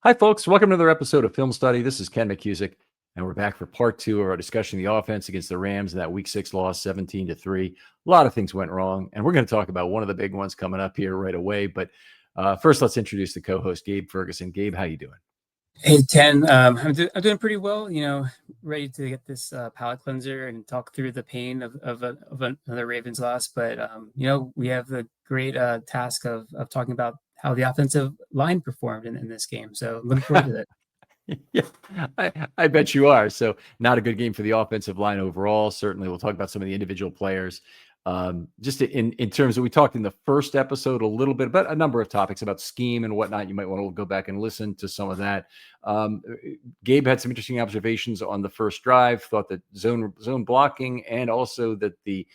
Hi, folks. Welcome to another episode of Film Study. This is Ken McKusick, and we're back for part two of our discussion of the offense against the Rams in that Week 6 loss, 17-3. A lot of things went wrong, and we're going to talk about one of the big ones coming up here right away. But first, let's introduce the co-host, Gabe Ferguson. Gabe, how you doing? Hey, Ken. I'm doing pretty well. Ready to get this palate cleanser and talk through the pain of another Ravens loss. But we have the great task of talking about how the offensive line performed in this game. So looking forward to it. Yeah, I bet you are. So not a good game for the offensive line overall. Certainly, we'll talk about some of the individual players. Just in terms of, we talked in the first episode a little bit about a number of topics about scheme and whatnot. You might want to go back and listen to some of that. Gabe had some interesting observations on the first drive, thought that zone blocking, and also that the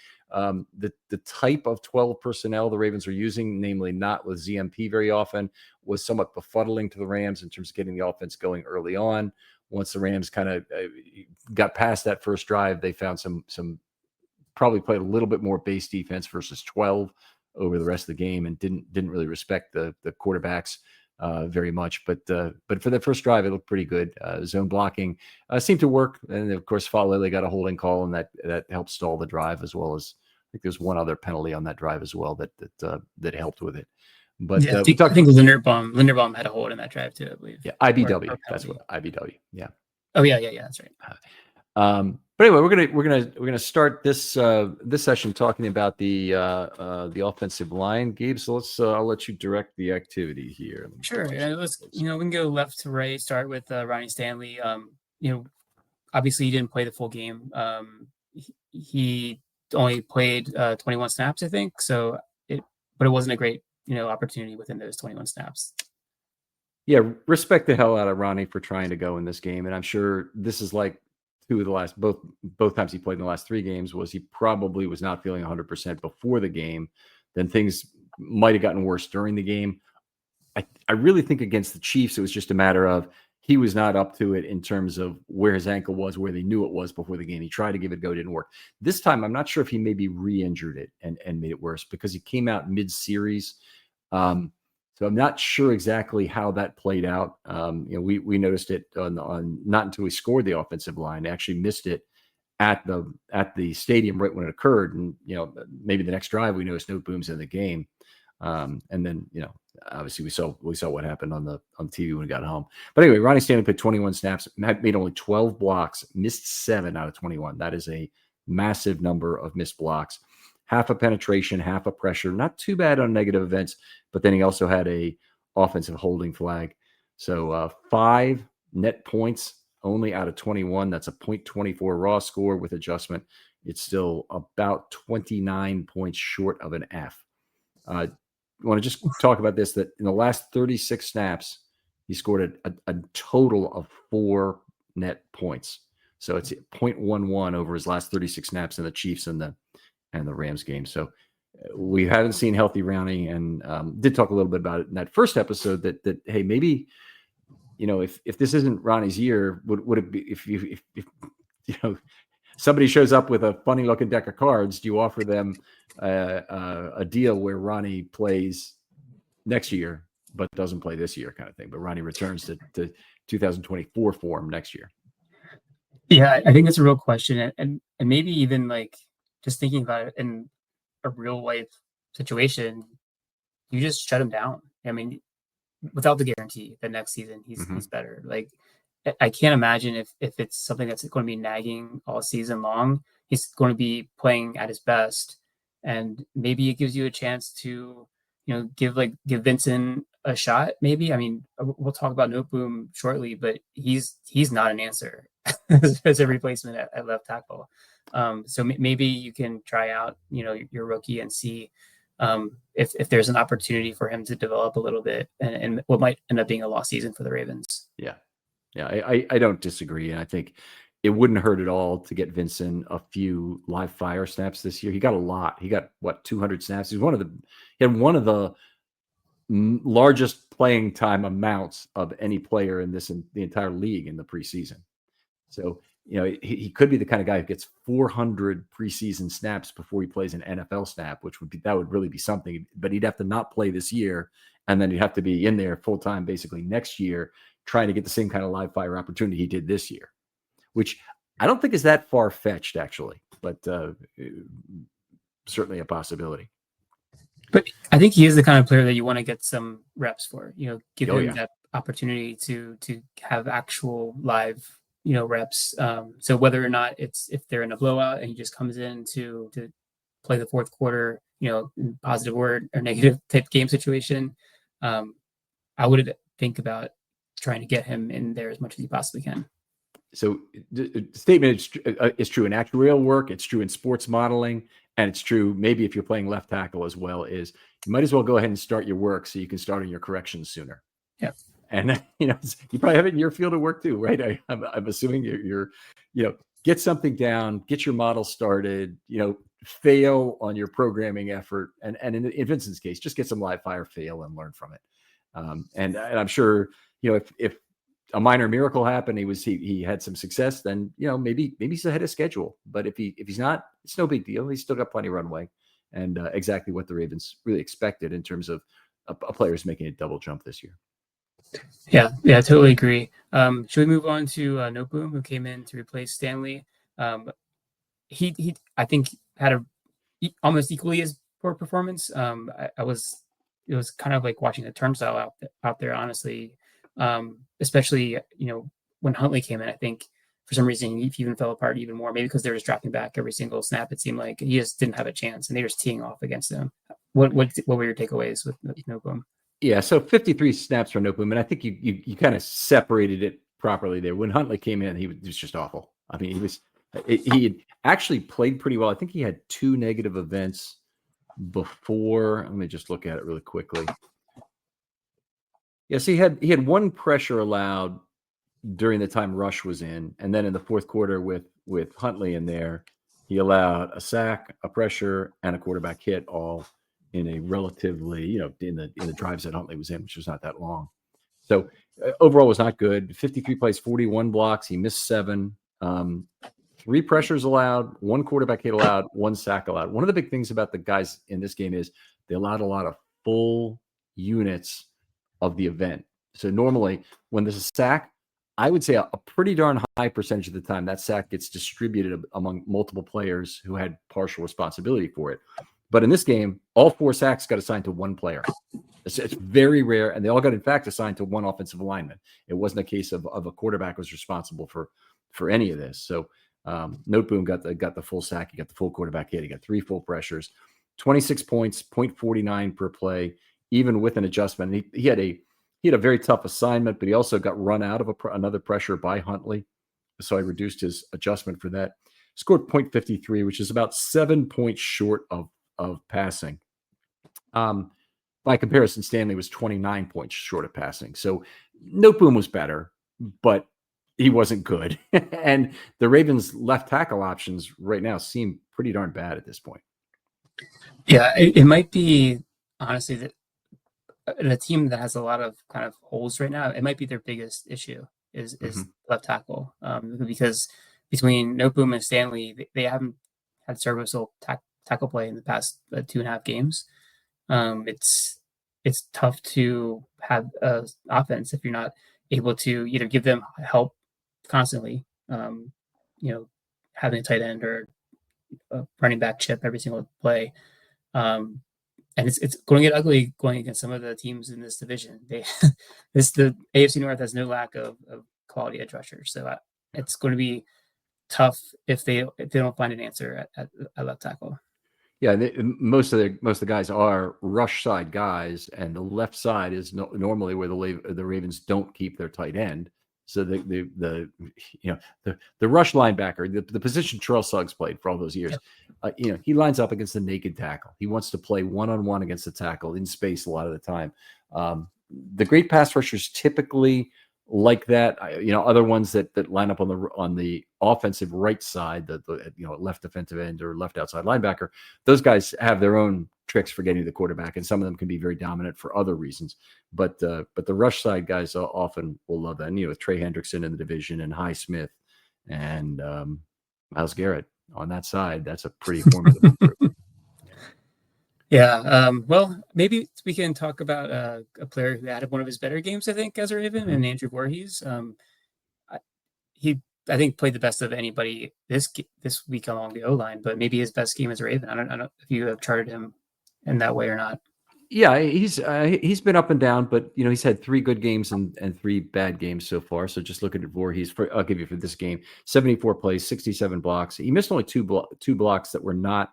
type of 12 personnel the Ravens were using, namely not with ZMP very often, was somewhat befuddling to the Rams in terms of getting the offense going early on. Once the Rams kind of got past that first drive, they found some probably played a little bit more base defense versus 12 over the rest of the game, and didn't really respect the quarterbacks very much. But for the first drive, it looked pretty good. Zone blocking seemed to work, and of course, Falele got a holding call, and that helped stall the drive, as well as I think there's one other penalty on that drive as well that helped with it. But yeah, I think Linderbaum had a hold in that drive too, I believe. Yeah, IBW. That's what IBW. Yeah. Oh yeah, that's right. But anyway, we're gonna start this session talking about the offensive line, Gabe. So I'll let you direct the activity here. Sure. Let's we can go left to right. Start with Ronnie Stanley. Obviously he didn't play the full game. He only played 21 snaps, I think. But it wasn't a great opportunity within those 21 snaps. Yeah, respect the hell out of Ronnie for trying to go in this game, and I'm sure this is like two of the last both times he played in the last three games was he probably was not feeling 100% before the game. Then things might have gotten worse during the game. I really think against the Chiefs it was just a matter of he was not up to it in terms of where his ankle was, where they knew it was before the game. He tried to give it a go, didn't work. This time I'm not sure if he maybe re-injured it and made it worse because he came out mid-series. So I'm not sure exactly how that played out. We noticed it on not until we scored the offensive line. They actually missed it at the stadium right when it occurred, and maybe the next drive we noticed no booms in the game, and then obviously we saw what happened on the TV when we got home. But anyway, Ronnie Stanley played 21 snaps, made only 12 blocks, missed 7 out of 21. That is a massive number of missed blocks. Half a penetration, half a pressure. Not too bad on negative events, but then he also had a offensive holding flag. So 5 net points only out of 21. That's a .24 raw score with adjustment. It's still about 29 points short of an F. I want to just talk about this, that in the last 36 snaps, he scored a total of 4 net points. So it's 0.11 over his last 36 snaps in the Chiefs and the Rams game. So we haven't seen healthy Ronnie, and did talk a little bit about it in that first episode that hey, maybe if this isn't Ronnie's year, would it be if somebody shows up with a funny looking deck of cards, do you offer them a deal where Ronnie plays next year but doesn't play this year, kind of thing, but Ronnie returns to 2024 form next year? Yeah, I think that's a real question, and maybe even like just thinking about it in a real life situation, you just shut him down. I mean, without the guarantee that next season he's better. Like, I can't imagine if it's something that's going to be nagging all season long, he's going to be playing at his best, and maybe it gives you a chance to give Vincent a shot. Maybe, I mean, we'll talk about Noteboom shortly, but he's not an answer as a replacement at left tackle. So maybe you can try out, your rookie and see if there's an opportunity for him to develop a little bit, and what might end up being a lost season for the Ravens. Yeah, I don't disagree, and I think it wouldn't hurt at all to get Vincent a few live fire snaps this year. He got a lot. He got 200 snaps. He had one of the largest playing time amounts of any player in the entire league in the preseason. So he could be the kind of guy who gets 400 preseason snaps before he plays an NFL snap, that would really be something. But he'd have to not play this year, and then he'd have to be in there full time basically next year, trying to get the same kind of live fire opportunity he did this year, which I don't think is that far fetched actually, but certainly a possibility. But I think he is the kind of player that you want to get some reps for, give Oh, him yeah. that opportunity to have actual live, reps. So whether or not if they're in a blowout and he just comes in to play the fourth quarter, in positive or negative type game situation, I would think about trying to get him in there as much as you possibly can. So the statement is true in actuarial work. It's true in sports modeling. And it's true maybe if you're playing left tackle as well, is you might as well go ahead and start your work so you can start on your corrections sooner. Yeah. And, you probably have it in your field of work too, right? I'm assuming you're get something down, get your model started, fail on your programming effort. And in Vincent's case, just get some live fire, fail and learn from it. And I'm sure, if a minor miracle happened, he had some success, then maybe he's ahead of schedule. But if he's not, it's no big deal. He's still got plenty of runway, and exactly what the Ravens really expected in terms of a players making a double jump this year. Yeah, I totally agree. Should we move on to Noteboom, who came in to replace Stanley? He I think had a almost equally as poor performance. It was kind of like watching a turnstile out there, honestly. Especially when Huntley came in, I think for some reason he even fell apart even more. Maybe because they were just dropping back every single snap. It seemed like he just didn't have a chance, and they were just teeing off against him. What were your takeaways with Noteboom? Yeah, so 53 snaps for Noteboom, and I think you kind of separated it properly there. When Huntley came in, he was just awful. I mean, he had actually played pretty well. I think he had 2 negative events before. Let me just look at it really quickly. Yes, he had 1 pressure allowed during the time Rush was in, and then in the fourth quarter with Huntley in there, he allowed a sack, a pressure, and a quarterback hit, all in a relatively, in the drives that Huntley was in, which was not that long. So overall was not good. 53 plays, 41 blocks. He missed 7. 3 pressures allowed, 1 quarterback hit allowed, 1 sack allowed. One of the big things about the guys in this game is they allowed a lot of full units of the event. So normally when there's a sack, I would say a pretty darn high percentage of the time that sack gets distributed among multiple players who had partial responsibility for it. But in this game, all 4 sacks got assigned to 1 player. It's very rare, and they all got, in fact, assigned to 1 offensive lineman. It wasn't a case of a quarterback was responsible for any of this. So Noteboom got the full sack. He got the full quarterback hit. He got 3 full pressures, 26 points, 0.49 per play, even with an adjustment. He had a very tough assignment, but he also got run out of another pressure by Huntley. So I reduced his adjustment for that. Scored 0.53, which is about 7 points short of passing. By comparison, Stanley was 29 points short of passing. So Noteboom was better, but he wasn't good. And the Ravens' left tackle options right now seem pretty darn bad at this point. Yeah, it might be, honestly, that in a team that has a lot of kind of holes right now, it might be their biggest issue is left tackle. Because between Noteboom and Stanley, they haven't had serviceable tackle play in the past 2.5 games. It's tough to have an offense if you're not able to either give them help constantly, having a tight end or a running back chip every single play. And it's going to get ugly going against some of the teams in this division. The AFC North has no lack of quality edge rushers, so it's going to be tough if they don't find an answer at left tackle. Yeah, most of the guys are rush side guys, and the left side is normally where the Ravens don't keep their tight end. So the rush linebacker, the position Terrell Suggs played for all those years, he lines up against the naked tackle. He wants to play one-on-one against the tackle in space a lot of the time. The great pass rushers typically like that. Other ones that line up on the offensive right side, the left defensive end or left outside linebacker, those guys have their own tricks for getting to the quarterback, and some of them can be very dominant for other reasons. But the rush side guys often will love that. And, with Trey Hendrickson in the division and Highsmith and Myles Garrett on that side, that's a pretty formidable group. Yeah. Well, maybe we can talk about a player who had one of his better games, I think, as a Raven, Mhm. and Andrew Voorhees. I, he, I think, played the best of anybody this week along the O line, but maybe his best game as a Raven. I don't if you have charted him in that way or not. Yeah, he's been up and down, but he's had 3 good games and 3 bad games so far. So just looking at Voorhees, I'll give you for this game: 74 plays, 67 blocks. He missed only two blocks that were not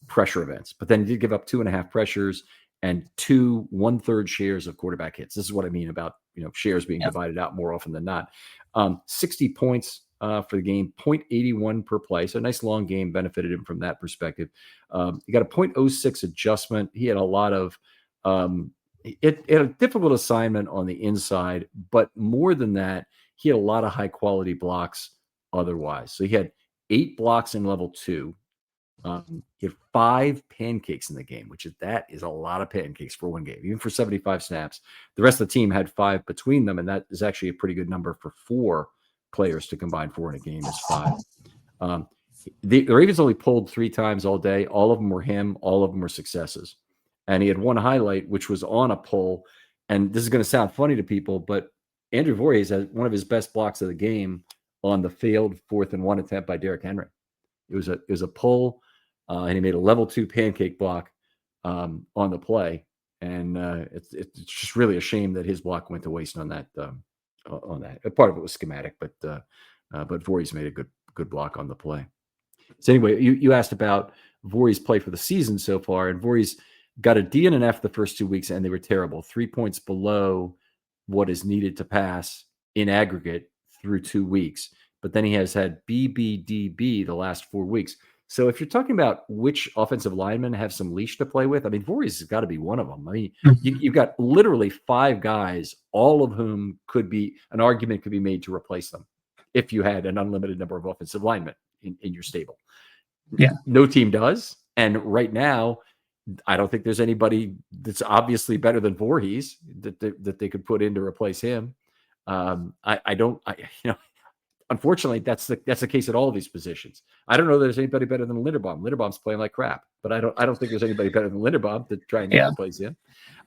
pressure events, but then he did give up 2.5 pressures and 2 1/3 shares of quarterback hits. This is what I mean about shares being Yeah. divided out more often than not. 60 points for the game, 0.81 per play. So a nice long game benefited him from that perspective. He got a 0.06 adjustment. He had a lot of it had a difficult assignment on the inside, but more than that, he had a lot of high quality blocks otherwise. So he had 8 blocks in level 2. He had 5 pancakes in the game, that is a lot of pancakes for one game, even for 75 snaps. The rest of the team had 5 between them, and that is actually a pretty good number for 4 players to combine for in a game is 5. Um, the Ravens only pulled 3 times all day. All of them were him. All of them were successes. And he had one highlight, which was on a pull. And this is going to sound funny to people, but Andrew Voorhees had one of his best blocks of the game on the failed 4th and 1 attempt by Derrick Henry. It was a pull, and he made a level 2 pancake block on the play. And it's just really a shame that his block went to waste on that. On that, part of it was schematic, but Voorhees made a good block on the play. So anyway, you asked about Voorhees' play for the season so far, and Voorhees got a D and an F the first 2 weeks, and they were terrible, 3 points below what is needed to pass in aggregate through 2 weeks. But then he has had BBDB the last 4 weeks. So if you're talking about which offensive linemen have some leash to play with, I mean, Voorhees has got to be one of them. I mean, you've got literally 5 guys, all of whom an argument could be made to replace them if you had an unlimited number of offensive linemen in your stable. Yeah. No team does. And right now, I don't think there's anybody that's obviously better than Voorhees that they could put in to replace him. Unfortunately, that's the case at all of these positions. I don't know that there's anybody better than Linderbaum. Linderbaum's playing like crap, but I don't think there's anybody better than Linderbaum to try and replace him.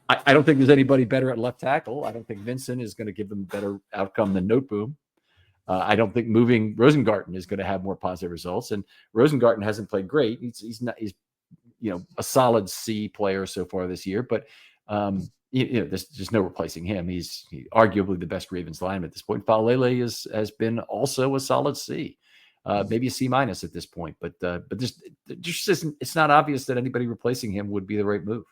I don't think there's anybody better at left tackle. I don't think Vincent is going to give them a better outcome than Noteboom. I don't think moving Rosengarten is going to have more positive results. And Rosengarten hasn't played great. He's a solid C player so far this year, but there's just no replacing him. He's arguably the best Ravens lineman at this point. Falele has been also a solid C, maybe a C- at this point. But just isn't, it's not obvious that anybody replacing him would be the right move.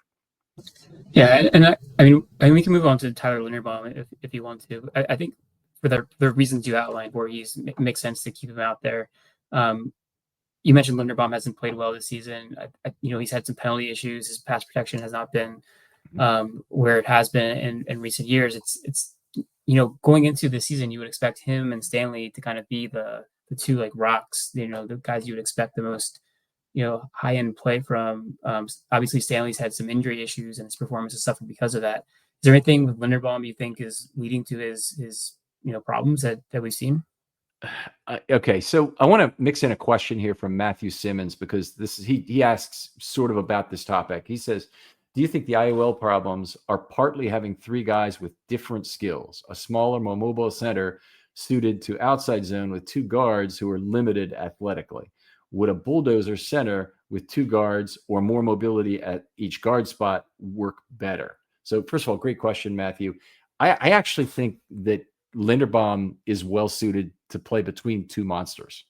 Yeah, and I mean we can move on to Tyler Linderbaum if you want to. I think for the reasons you outlined, where it makes sense to keep him out there. You mentioned Linderbaum hasn't played well this season. He's had some penalty issues. His pass protection has not been where it has been in recent years. It's going into the season, you would expect him and Stanley to kind of be the two like rocks. The guys you would expect the most high end play from. Obviously, Stanley's had some injury issues and his performance has suffered because of that. Is there anything with Linderbaum you think is leading to his problems that we've seen? Okay, so I want to mix in a question here from Matthew Simmons because he asks sort of about this topic. He says, "Do you think the IOL problems are partly having 3 guys with different skills, a smaller, more mobile center suited to outside zone with 2 guards who are limited athletically? Would a bulldozer center with 2 guards or more mobility at each guard spot work better?" So first of all, great question, Matthew. I actually think that Linderbaum is well suited to play between 2 monsters.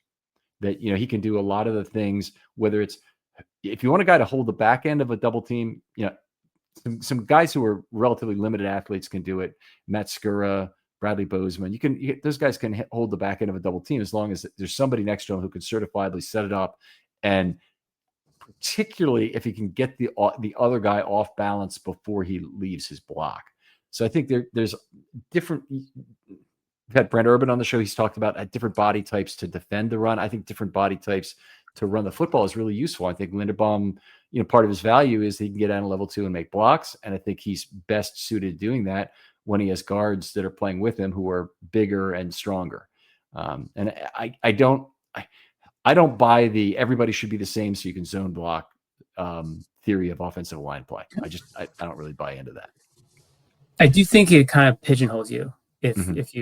That he can do a lot of the things. Whether it's if you want a guy to hold the back end of a double team, some guys who are relatively limited athletes can do it. Matt Skura, Bradley Bozeman. Those guys can hold the back end of a double team as long as there's somebody next to him who can certifiably set it up, and particularly if he can get the other guy off balance before he leaves his block. So I think there's different. We've had Brent Urban on the show. He's talked about different body types to defend the run. I think different body types to run the football is really useful. I think Linderbaum, part of his value is he can get down to level 2 and make blocks. And I think he's best suited doing that when he has guards that are playing with him who are bigger and stronger. And I don't buy everybody should be the same so you can zone block theory of offensive line play. I don't really buy into that. I do think it kind of pigeonholes you Mhm. if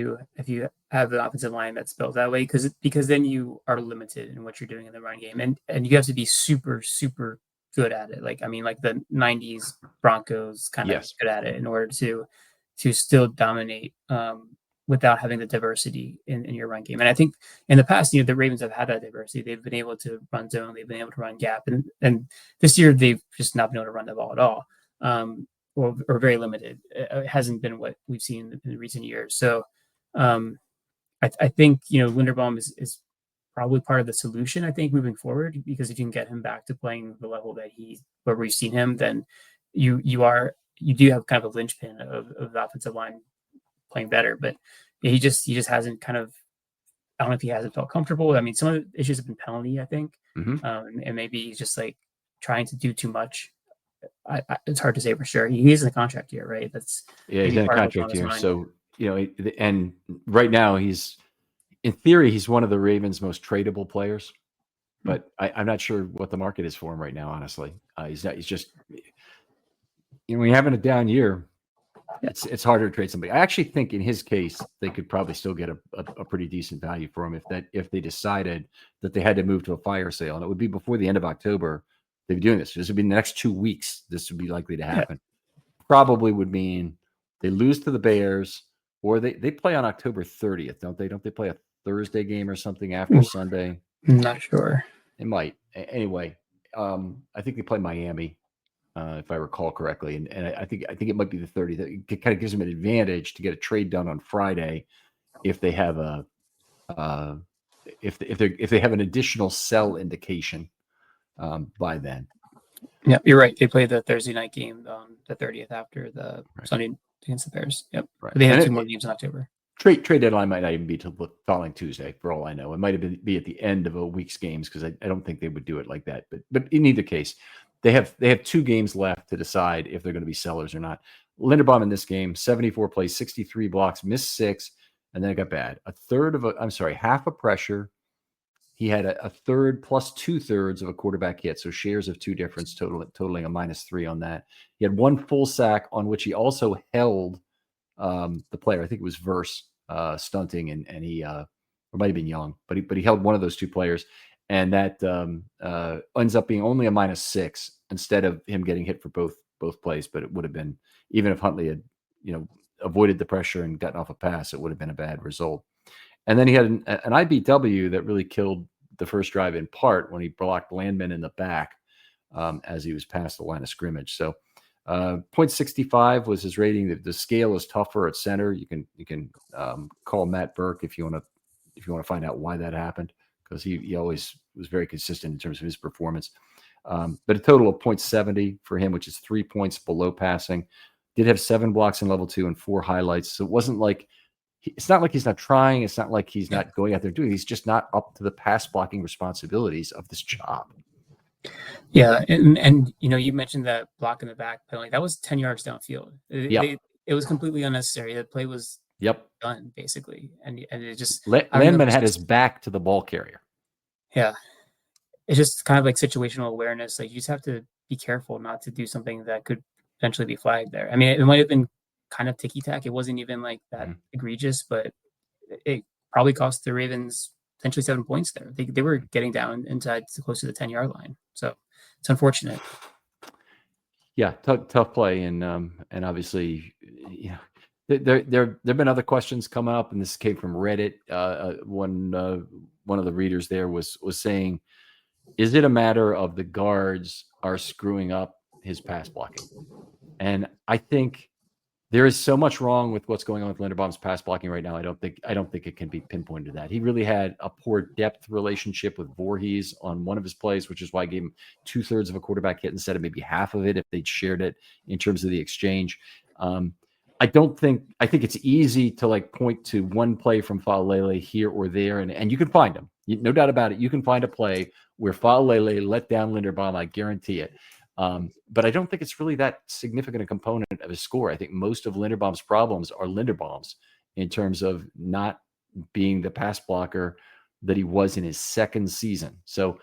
you have an offensive line that's built that way, because then you are limited in what you're doing in the run game, and you have to be super good at it. Like, I mean, like the '90s Broncos kind of Yes. good at it in order to still dominate without having the diversity in your run game. And I think in the past, the Ravens have had that diversity. They've been able to run zone, they've been able to run gap, and this year they've just not been able to run the ball at all. Or very limited. It hasn't been what we've seen in recent years. So I think Linderbaum is probably part of the solution. I think moving forward, because if you can get him back to playing the level that where we've seen him, then you do have kind of a linchpin of the offensive line playing better. But he just hasn't kind of. I don't know if he hasn't felt comfortable. I mean, some of the issues have been penalty, I think, and maybe he's just like trying to do too much. It's hard to say for sure. He is in a contract year, right? That's He's in a contract year. So, and right now in theory, he's one of the Ravens' most tradable players, but I'm not sure what the market is for him right now, honestly. He's just, when you're having a down year, it's harder to trade somebody. I actually think in his case, they could probably still get a pretty decent value for him if they decided that they had to move to a fire sale, and it would be before the end of October. They'd be doing this. This would be in the next 2 weeks. This would be likely to happen. Yeah. Probably would mean they lose to the Bears, or they play on October 30th, don't they? Don't they play a Thursday game or something after Sunday? I'm not sure. It might. Anyway, I think they play Miami, if I recall correctly, and I think it might be the 30th. It kind of gives them an advantage to get a trade done on Friday if they have if they have an additional sell indication by then. Yeah, you're right. They play the Thursday night game on the 30th after the Sunday against the Bears. Yep. Right. They have 2 more games in October. Trade deadline might not even be till the following Tuesday, for all I know. It might have be at the end of a week's games, because I don't think they would do it like that. But in either case, they have 2 games left to decide if they're going to be sellers or not. Linderbaum in this game, 74 plays, 63 blocks, missed 6, and then it got bad. Half a pressure. He had a third plus 2/3 of a quarterback hit, so shares of 2 difference, totaling a -3 on that. He had 1 full sack on which he also held the player. I think it was Verse stunting, and he or might have been Young, but he held one of those 2 players, and that ends up being only a -6 instead of him getting hit for both plays. But it would have been, even if Huntley had avoided the pressure and gotten off a pass, it would have been a bad result. And then he had an IBW that really killed the first drive, in part when he blocked Landman in the back as he was past the line of scrimmage. So 0.65 was his rating. The scale is tougher at center. You can call Matt Burke if you want to find out why that happened, because he always was very consistent in terms of his performance. But a total of 0.70 for him, which is 3 points below passing. Did have 7 blocks in level 2 and 4 highlights. So it wasn't like it's not like he's not trying. It's not like he's not going out there doing. He's just not up to the pass blocking responsibilities of this job. Yeah, and you mentioned that block in the back penalty. That was 10 yards downfield. It was completely unnecessary. The play was done, basically, and it just Landman had his back to the ball carrier. Yeah, it's just kind of like situational awareness. Like, you just have to be careful not to do something that could potentially be flagged there. I mean, it might have been kind of ticky-tack. It wasn't even like that egregious, but it probably cost the Ravens potentially 7 points there. They were getting down inside close to the 10-yard line. So it's unfortunate. Yeah, tough play, and obviously, there have been other questions come up, and this came from Reddit. One of the readers there was saying, is it a matter of the guards are screwing up his pass blocking? And I think there is so much wrong with what's going on with Linderbaum's pass blocking right now. I don't think it can be pinpointed to that. He really had a poor depth relationship with Voorhees on one of his plays, which is why I gave him 2/3 of a quarterback hit instead of maybe half of it if they'd shared it in terms of the exchange. I think it's easy to point to one play from Faalele here or there, and you can find them. No doubt about it. You can find a play where Faalele let down Linderbaum. I guarantee it. But I don't think it's really that significant a component of his score. I think most of Linderbaum's problems are Linderbaum's in terms of not being the pass blocker that he was in his second season. So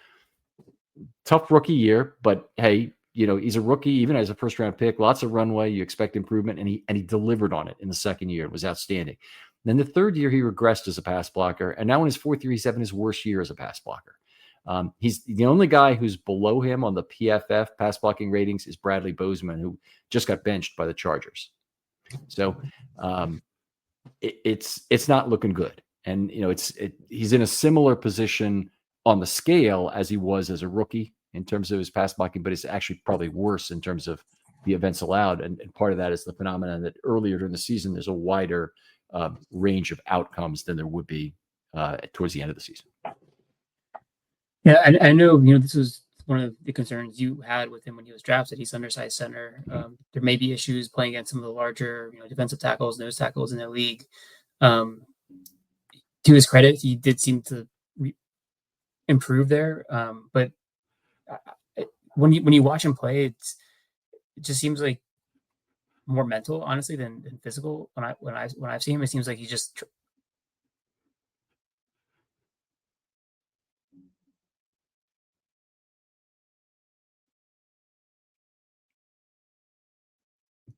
tough rookie year, but hey, he's a rookie, even as a first round pick, lots of runway. You expect improvement, and he delivered on it in the second year. It was outstanding. Then the third year, he regressed as a pass blocker, and now in his fourth year, he's having his worst year as a pass blocker. He's the only guy who's below him on the PFF pass blocking ratings is Bradley Bozeman, who just got benched by the Chargers. So it's not looking good, and he's in a similar position on the scale as he was as a rookie in terms of his pass blocking, but it's actually probably worse in terms of the events allowed. And part of that is the phenomenon that earlier during the season, there's a wider range of outcomes than there would be towards the end of the season. Yeah, I know, this was one of the concerns you had with him when he was drafted. He's undersized center. There may be issues playing against some of the larger, defensive tackles, nose tackles in the league. To his credit, he did seem to improve there. But when you watch him play, it just seems like more mental, honestly, than physical. When I've seen him, it seems like he just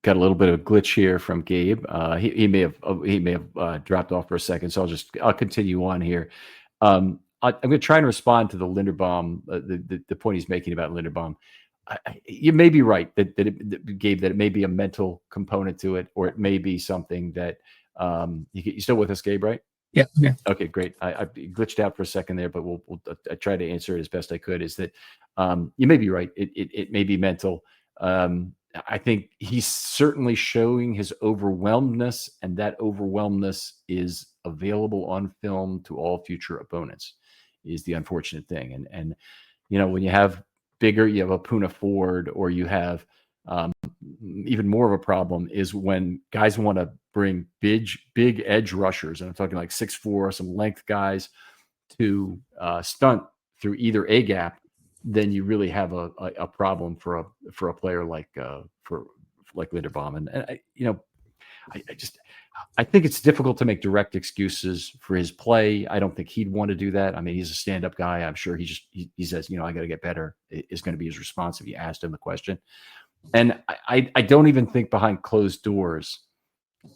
got a little bit of a glitch here from Gabe. He may have dropped off for a second, so I'll continue on here. I'm going to try and respond to the Linderbaum, the point he's making about Linderbaum. You may be right Gabe, that it may be a mental component to it, or it may be something that you still with us, Gabe, right? Yeah. Okay, great. I glitched out for a second there, but I try to answer it as best I could. Is that you may be right. It may be mental. I think he's certainly showing his overwhelmedness, and that overwhelmedness is available on film to all future opponents, is the unfortunate thing. And when you have bigger, you have a Puna Ford, or you have even more of a problem is when guys want to bring big edge rushers, and I'm talking like 6'4", some length guys, to stunt through either A gap. Then you really have a problem for a player like Linderbaum. And I think it's difficult to make direct excuses for his play. I don't think he'd want to do that. I mean, he's a stand-up guy. I'm sure he says, I got to get better, is going to be his response if you asked him the question. And I don't even think behind closed doors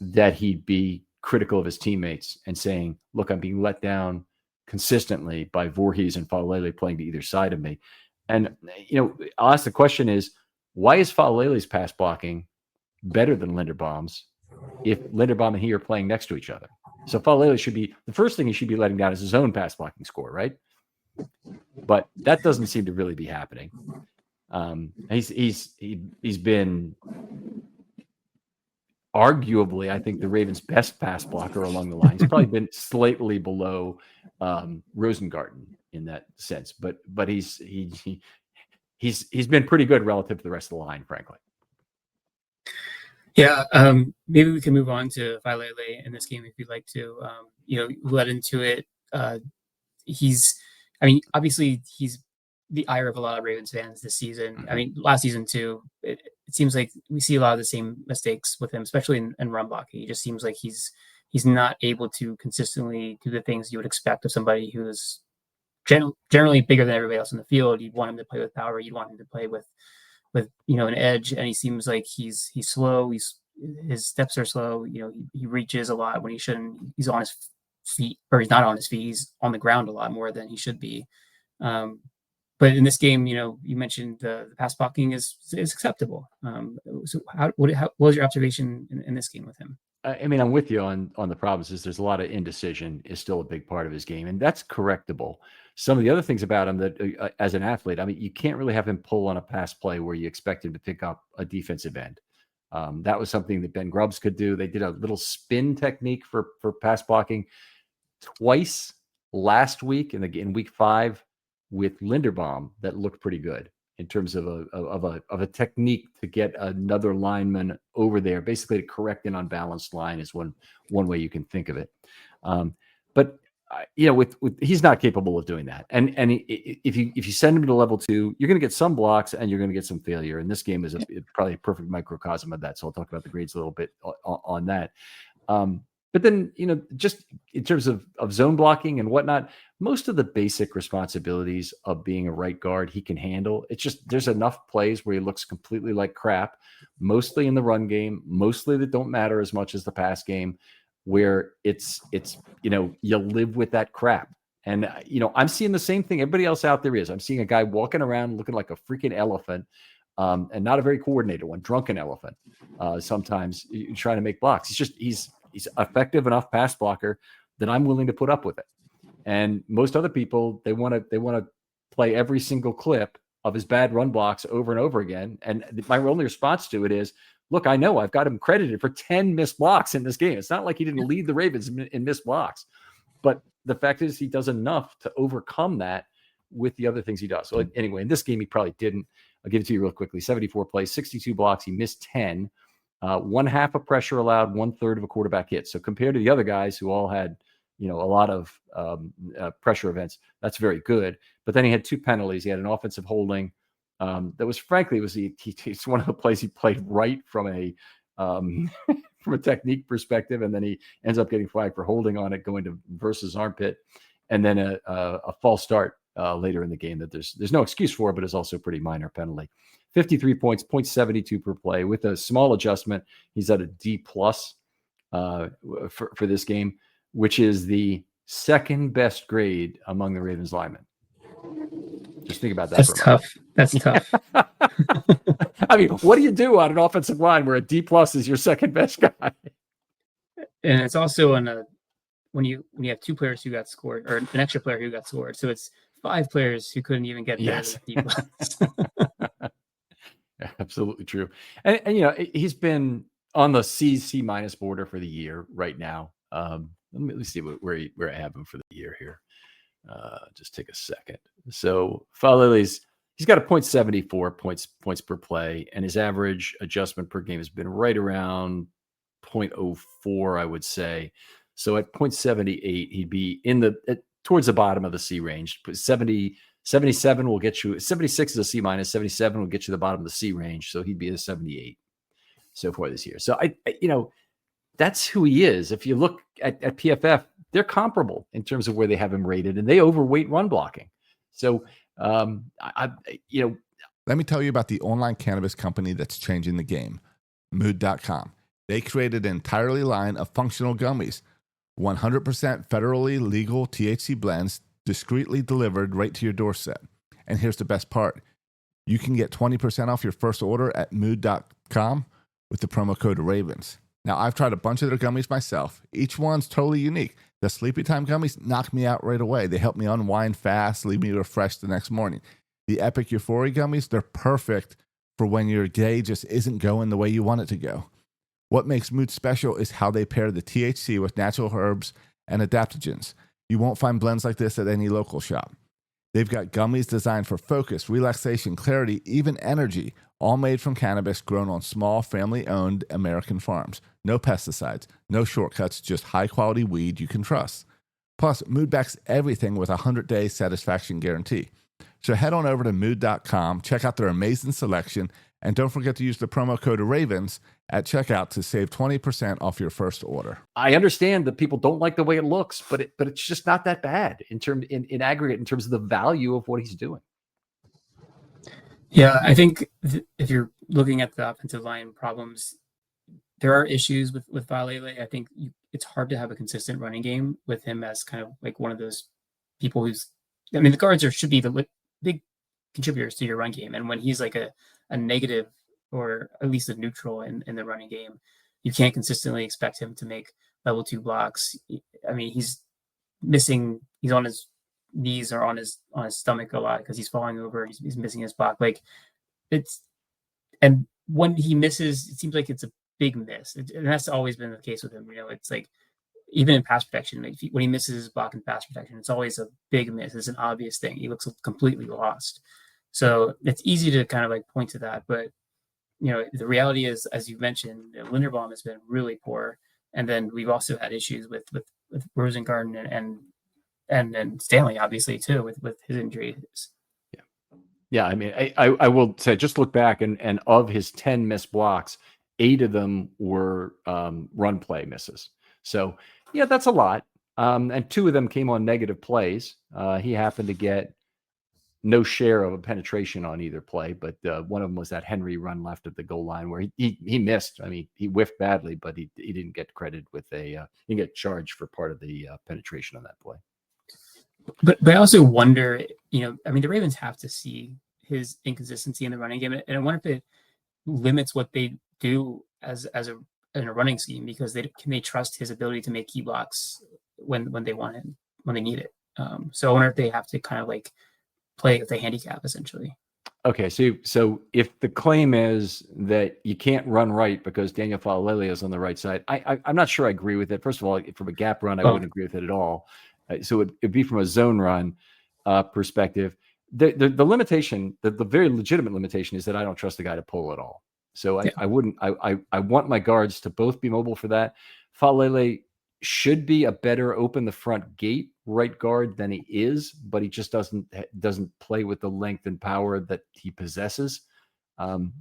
that he'd be critical of his teammates and saying, look, I'm being let down consistently by Voorhees and Falalele playing to either side of me. And, I'll ask the question is, why is Falalele's pass blocking better than Linderbaum's if Linderbaum and he are playing next to each other? So Falalele should be, the first thing he should be letting down is his own pass blocking score, right? But that doesn't seem to really be happening. He's been arguably, I think, the Ravens' best pass blocker along the line. He's probably been slightly below Rosengarten in that sense, but he's been pretty good relative to the rest of the line, frankly. Yeah, maybe we can move on to Falalele in this game if you'd like to. Led into it. Obviously he's the ire of a lot of Ravens fans this season. Mm-hmm. I mean, last season too. It seems like we see a lot of the same mistakes with him, especially in run blocking. He just seems like he's not able to consistently do the things you would expect of somebody who's generally bigger than everybody else in the field. You'd want him to play with power. You'd want him to play with an edge, and he seems like he's slow. His steps are slow. He reaches a lot when he shouldn't. He's on his feet, or he's not on his feet. He's on the ground a lot more than he should be. But in this game, you mentioned the pass blocking is acceptable. So what was your observation in this game with him? I mean, I'm with you on the problems. There's a lot of indecision is still a big part of his game, and that's correctable. Some of the other things about him that, as an athlete, I mean, you can't really have him pull on a pass play where you expect him to pick up a defensive end. That was something that Ben Grubbs could do. They did a little spin technique for pass blocking twice last week in week 5 with Linderbaum that looked pretty good in terms of a technique to get another lineman over there, basically to correct an unbalanced line is one way you can think of it. But with he's not capable of doing that. And if you send him to level 2, you're going to get some blocks and you're going to get some failure. And this game is probably a perfect microcosm of that. So I'll talk about the grades a little bit on that. But then, just in terms of zone blocking and whatnot, most of the basic responsibilities of being a right guard, he can handle. It's just there's enough plays where he looks completely like crap, mostly in the run game, mostly that don't matter as much as the pass game, where it's you live with that crap. And, I'm seeing the same thing everybody else out there is. I'm seeing a guy walking around looking like a freaking elephant, and not a very coordinated one, drunken elephant. Sometimes trying to make blocks. He's effective enough pass blocker that I'm willing to put up with it. And most other people, they want to play every single clip of his bad run blocks over and over again. And my only response to it is, look, I know I've got him credited for 10 missed blocks in this game. It's not like he didn't lead the Ravens in missed blocks, but the fact is he does enough to overcome that with the other things he does. So anyway, in this game, he probably didn't. I'll give it to you real quickly. 74 plays, 62 blocks. He missed 10. 1/2 of pressure allowed, 1/3 of a quarterback hit. So compared to the other guys who all had, a lot of pressure events, that's very good. But then he had 2 penalties. He had an offensive holding that was, frankly, it's one of the plays he played right from a from a technique perspective, and then he ends up getting flagged for holding on it, going to versus armpit, and then a false start later in the game that there's no excuse for, but is also a pretty minor penalty. 53 points, 0.72 per play. With a small adjustment, he's at a D+ for this game, which is the second best grade among the Ravens linemen. Just think about that. That's tough. That's tough. I mean, what do you do on an offensive line where a D+ is your second best guy? And it's also when you have 2 players who got scored, or an extra player who got scored, so it's 5 players who couldn't even get there. Yes. D+. Absolutely true. And he's been on the C- border for the year right now. Let me see where I have him for the year here. Just take a second. So Falele's, he's got a 0.74 points per play, and his average adjustment per game has been right around 0.04, I would say. So at 0.78, he'd be towards the bottom of the C range. 77 will get you, 76 is a C-, 77 will get you the bottom of the C range. So he'd be a 78 so far this year. So that's who he is. If you look at PFF, they're comparable in terms of where they have him rated, and they overweight run blocking. So, let me tell you about the online cannabis company that's changing the game, Mood.com. They created an entirely line of functional gummies, 100% federally legal THC blends, discreetly delivered right to your doorstep. And here's the best part. You can get 20% off your first order at Mood.com with the promo code RAVENS. Now, I've tried a bunch of their gummies myself. Each one's totally unique. The Sleepy Time gummies knock me out right away. They help me unwind fast, leave me refreshed the next morning. The Epic Euphoria gummies, they're perfect for when your day just isn't going the way you want it to go. What makes Mood special is how they pair the THC with natural herbs and adaptogens. You won't find blends like this at any local shop. They've got gummies designed for focus, relaxation, clarity, even energy, all made from cannabis grown on small, family-owned American farms. No pesticides, no shortcuts, just high-quality weed you can trust. Plus, Mood backs everything with a 100-day satisfaction guarantee. So head on over to Mood.com, check out their amazing selection, and don't forget to use the promo code RAVENS at checkout to save 20% off your first order. I understand that people don't like the way it looks, but it's just not that bad in aggregate in terms of the value of what he's doing. Yeah, I think if you're looking at the offensive line problems, there are issues with Valele. I think it's hard to have a consistent running game with him as kind of like one of those people the guards should be the big contributors to your run game. And when he's like a negative or at least a neutral in the running game, you can't consistently expect him to make level 2 blocks. I mean, he's on his knees or on his stomach a lot because he's falling over. He's missing his block. And when he misses, it seems like it's a big miss. And that's always been the case with him. It's like even in pass protection, when he misses his block in pass protection, it's always a big miss. It's an obvious thing. He looks completely lost. So it's easy to kind of like point to that, but the reality is, as you mentioned, Linderbaum has been really poor, and then we've also had issues with Rosengarten and Stanley, obviously too, with his injuries. Yeah. I mean, I will say, just look back and of his 10 missed blocks, 8 of them were run play misses. So yeah, that's a lot. And 2 of them came on negative plays. He happened to get no share of a penetration on either play, but one of them was that Henry run left of the goal line where he missed. I mean, he whiffed badly, but he didn't get credited with he didn't get charged for part of the penetration on that play. But I also wonder, I mean, the Ravens have to see his inconsistency in the running game, and I wonder if it limits what they do in a running scheme, because can they trust his ability to make key blocks when they want him, when they need it. So I wonder if they have to kind of like play with the handicap essentially. Okay, so if the claim is that you can't run right because Daniel Falalele is on the right side, I'm not sure I agree with it. First of all, from a gap run, I wouldn't agree with it at all. So it'd be from a zone run perspective. The limitation, the very legitimate limitation, is that I don't trust the guy to pull at all. So I wouldn't. I want my guards to both be mobile for that. Falalele should be a better open the front gate right guard than he is, but he just doesn't play with the length and power that he possesses to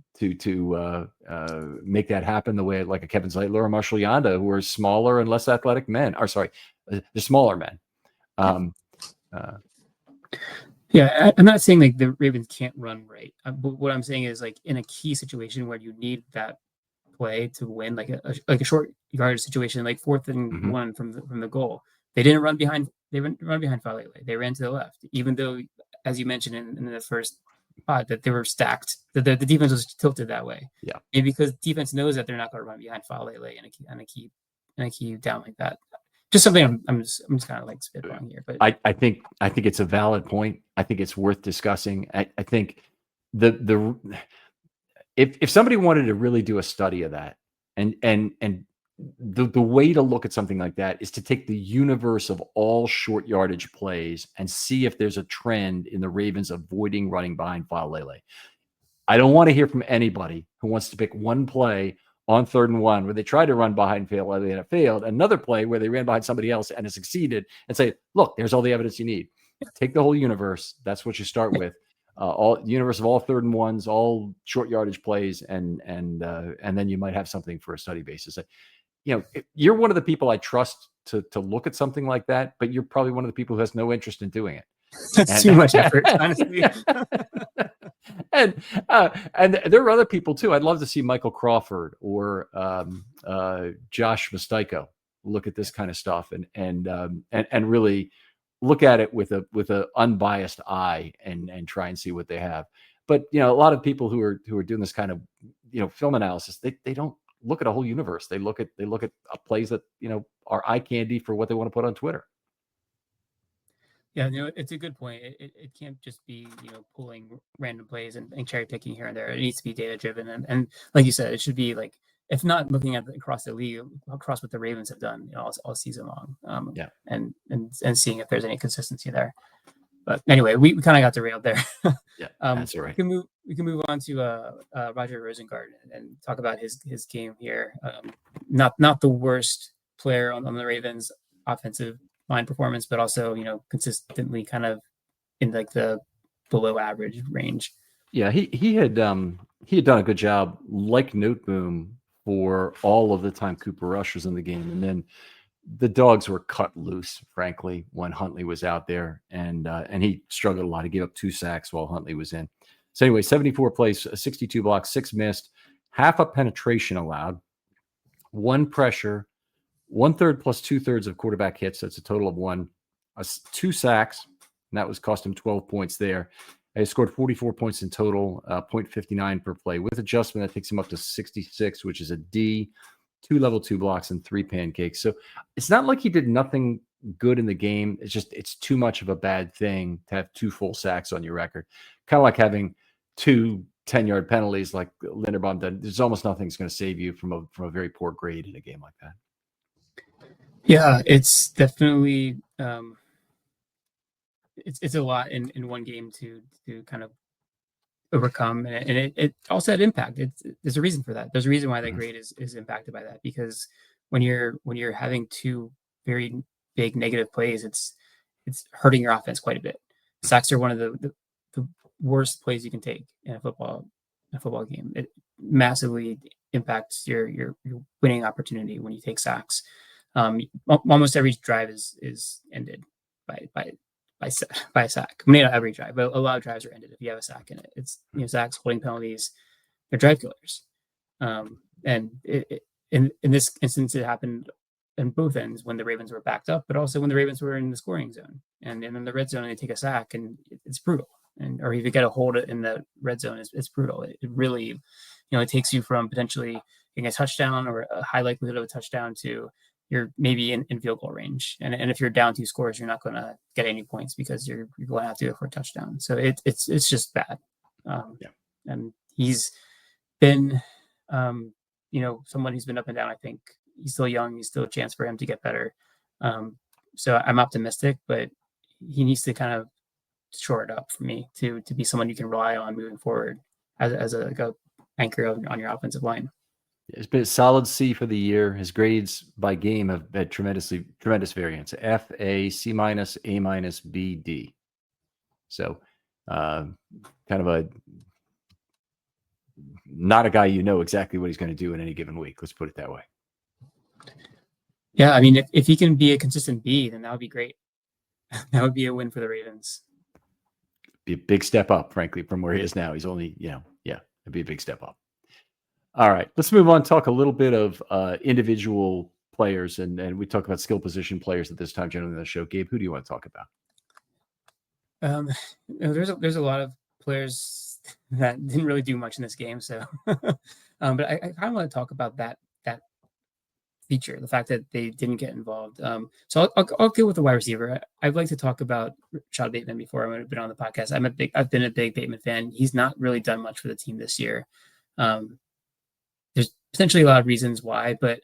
make that happen the way like a Kevin Zeitler or Marshall Yanda, who are smaller and less athletic men. Or sorry, they're smaller men. Yeah, I'm not saying like the Ravens can't run right. But what I'm saying is like in a key situation where you need that play to win, like a short yardage situation, like 4th and 1 from the goal. They didn't run behind. They didn't run behind Falalele. They ran to the left, even though, as you mentioned in the first pod, that they were stacked. That the defense was tilted that way. Yeah, and because defense knows that they're not going to run behind Falalele in a key down like that. Just something I'm just kind of like spitballing here, but I think it's a valid point. I think it's worth discussing. I think if somebody wanted to really do a study of that, and the way to look at something like that is to take the universe of all short yardage plays and see if there's a trend in the Ravens avoiding running behind Falalele. I don't want to hear from anybody who wants to pick one play on 3rd and 1 where they tried to run behind Falalele and it failed, another play where they ran behind somebody else and it succeeded, and say, look, there's all the evidence you need. Take the whole universe. That's what you start with. All the universe of all 3rd and 1s, all short yardage plays, and then you might have something for a study basis. You're one of the people I trust to look at something like that, but you're probably one of the people who has no interest in doing it. That's too much effort, honestly. and there are other people too. I'd love to see Michael Crawford or Josh Mustiko look at this kind of stuff and really look at it with a unbiased eye and try and see what they have. But a lot of people who are doing this kind of film analysis, they don't look at a whole universe. They look at plays that are eye candy for what they want to put on Twitter. Yeah, it's a good point. It can't just be pulling random plays and cherry picking here and there. It needs to be data driven, and like you said, it should be like, if not looking at across the league, across what the Ravens have done all season long, and seeing if there's any consistency there. But anyway, we kind of got derailed there. Yeah, that's all right. We can move on to Roger Rosengard and talk about his game here. Not the worst player on the Ravens offensive line performance, but also consistently kind of in like the below average range. Yeah, he had done a good job, like Noteboom, for all of the time Cooper Rush was in the game, and then the dogs were cut loose, frankly, when Huntley was out there, and he struggled a lot. He gave up 2 sacks while Huntley was in. So anyway, 74 plays, 62 blocks, 6 missed, half a penetration allowed, 1 pressure, 1/3 plus 2/3 of quarterback hits. That's a total of 1. 2 sacks, and that was cost him 12 points there. He scored 44 points in total, 0.59 per play. With adjustment, that takes him up to 66, which is a D, 2 level 2 blocks, and 3 pancakes. So it's not like he did nothing good in the game. It's too much of a bad thing to have 2 full sacks on your record. Kind of like having 2 10-yard penalties like Linderbaum did. There's almost nothing that's going to save you from a very poor grade in a game like that. Yeah, it's definitely it's a lot in one game to kind of overcome, and it also had impact. There's a reason for that. There's a reason why that grade is impacted by that, because when you're having 2 very big negative plays, it's hurting your offense quite a bit. Sacks are one of the worst plays you can take in a football game. It massively impacts your winning opportunity when you take sacks. Almost every drive is ended by a sack. I mean, not every drive, but a lot of drives are ended if you have a sack in it. It's sacks, holding penalties, they're drive killers. And in this instance, it happened in both ends when the Ravens were backed up, but also when the Ravens were in the scoring zone and in the red zone, they take a sack and it's brutal. Or if you get a hold in the red zone, it's brutal. It really, it takes you from potentially getting a touchdown or a high likelihood of a touchdown to you're maybe in field goal range. And if you're down 2 scores, you're not going to get any points because you're going to have to go for a touchdown. So it's just bad. And he's been, someone who's been up and down. I think he's still young. He's still a chance for him to get better. So I'm optimistic, but he needs to kind of shore it up for me to be someone you can rely on moving forward as a anchor on your offensive line. It's been a solid C for the year. His grades by game have had tremendous variance. F, A, C minus, A minus, B, D. So kind of not a guy exactly what he's going to do in any given week. Let's put it that way. Yeah, I mean, if he can be a consistent B, then that would be great. That would be a win for the Ravens. Be a big step up, frankly, from where he is now. He's only, it'd be a big step up. All right, let's move on. Talk a little bit of individual players, and we talk about skill position players at this time generally on the show. Gabe, who do you want to talk about? There's a lot of players that didn't really do much in this game, so but I kind of want to talk about that feature, the fact that they didn't get involved. So I'll go with the wide receiver. I'd like to talk about Rashad Bateman before I would have been on the podcast. I've been a big Bateman fan. He's not really done much for the team this year. There's potentially a lot of reasons why, but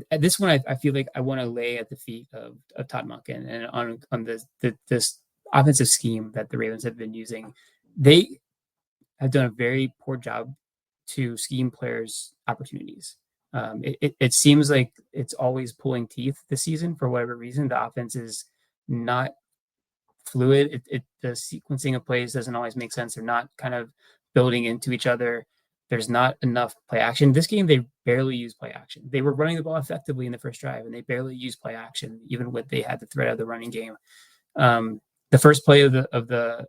at this one, I feel like I want to lay at the feet of Todd Monken and on this offensive scheme that the Ravens have been using. They have done a very poor job to scheme players' opportunities. It seems like it's always pulling teeth this season for whatever reason. The offense is not fluid. The sequencing of plays doesn't always make sense. They're not kind of building into each other. There's not enough play action. This game, they barely used play action. They were running the ball effectively in the first drive, and they barely used play action, even when they had the threat of the running game. The first play of the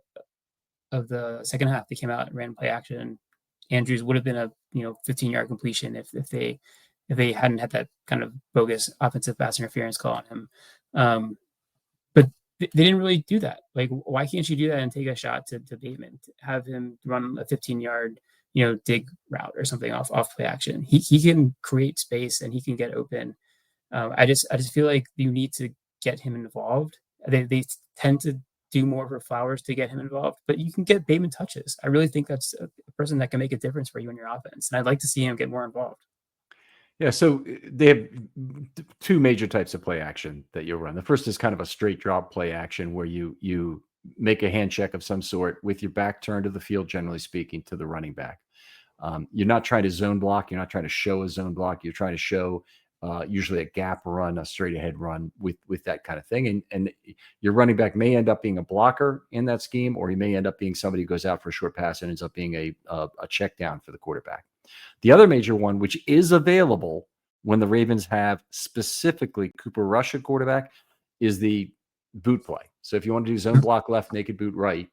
second half, they came out and ran play action. Andrews would have been a 15-yard completion if they hadn't had that kind of bogus offensive pass interference call on him. But they didn't really do that. Like, why can't you do that and take a shot to Bateman, have him run a 15-yard dig route or something off play action? He can create space and he can get open. I just feel like you need to get him involved. They tend to do more for Flowers to get him involved, but you can get Bateman touches. I really think that's a person that can make a difference for you in your offense, and I'd like to see him get more involved. Yeah, so they have 2 major types of play action that you'll run. The first is kind of a straight drop play action where you make a hand check of some sort with your back turned to the field, generally speaking, to the running back. You're not trying to zone block. You're not trying to show a zone block. You're trying to show usually a gap run, a straight ahead run with that kind of thing. And your running back may end up being a blocker in that scheme, or he may end up being somebody who goes out for a short pass and ends up being a check down for the quarterback. The other major one, which is available when the Ravens have specifically Cooper Rush at quarterback, is the boot play. So if you want to do zone block left, naked boot right,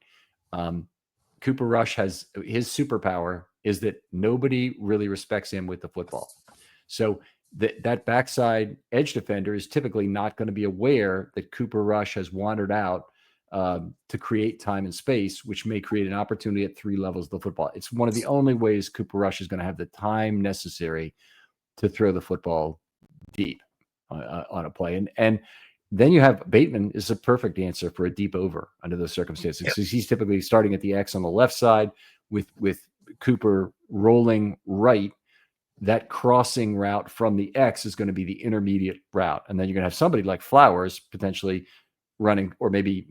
Cooper Rush has his superpower is that nobody really respects him with the football. So that backside edge defender is typically not going to be aware that Cooper Rush has wandered out to create time and space, which may create an opportunity at 3 levels of the football. It's one of the only ways Cooper Rush is going to have the time necessary to throw the football deep on a play. And then you have Bateman is a perfect answer for a deep over under those circumstances. Yep. So he's typically starting at the X on the left side with Cooper rolling right. That crossing route from the X is going to be the intermediate route. And then you're going to have somebody like Flowers potentially running, or maybe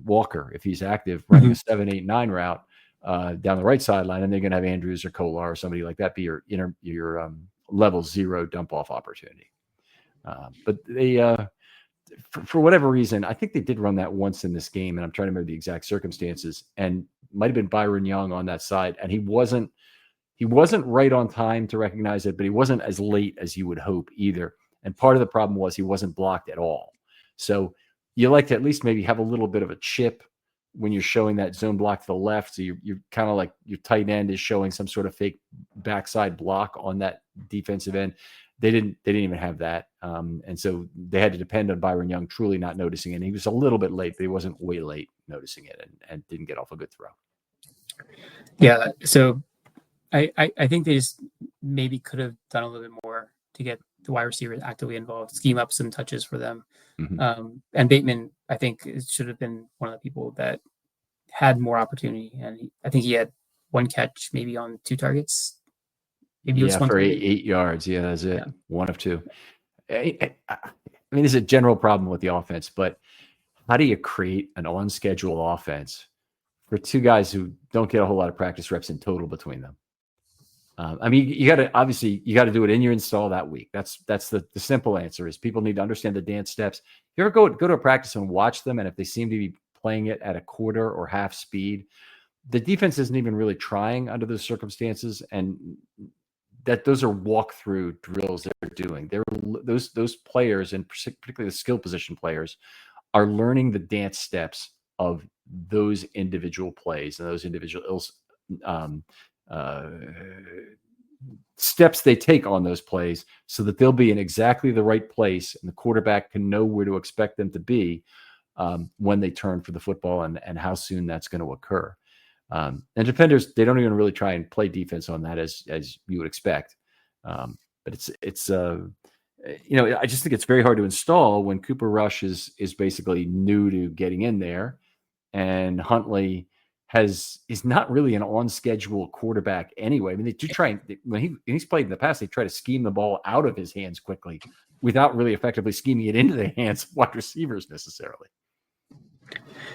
Walker, if he's active, running a 7, 8, 9 route down the right sideline. And they're going to have Andrews or Kolar or somebody like that be your level 0 dump off opportunity. But they, for whatever reason, I think they did run that once in this game, and I'm trying to remember the exact circumstances, and might have been Byron Young on that side, and he wasn't He wasn't right on time to recognize it, but he wasn't as late as you would hope either. And part of the problem was he wasn't blocked at all. So you like to at least maybe have a little bit of a chip when you're showing that zone block to the left. So you're kind of like your tight end is showing some sort of fake backside block on that defensive end. They didn't even have that. And so they had to depend on Byron Young truly not noticing it. And he was a little bit late, but he wasn't way late noticing it and didn't get off a good throw. Yeah. So I think they just maybe could have done a little bit more to get the wide receivers actively involved, scheme up some touches for them. Mm-hmm. And Bateman, I think, should have been one of the people that had more opportunity. And I think he had one catch, maybe on 2 targets. Maybe yeah, for 8 yards. Yeah, that's it. Yeah. 1 of 2. I mean, it's a general problem with the offense, but how do you create an on-schedule offense for 2 guys who don't get a whole lot of practice reps in total between them? I mean, you got to do it in your install that week. That's the simple answer is people need to understand the dance steps. You ever go to a practice and watch them, and if they seem to be playing it at a quarter or half speed, the defense isn't even really trying under those circumstances, and those are walkthrough drills they're doing. Those players, and particularly the skill position players, are learning the dance steps of those individual plays and those individual steps they take on those plays so that they'll be in exactly the right place and the quarterback can know where to expect them to be when they turn for the football and how soon that's going to occur. And defenders, they don't even really try and play defense on that as you would expect. But it's I just think it's very hard to install when Cooper Rush is basically new to getting in there, and Huntley is not really an on schedule quarterback anyway. I mean, they do try when he's played in the past, they try to scheme the ball out of his hands quickly without really effectively scheming it into the hands of wide receivers necessarily.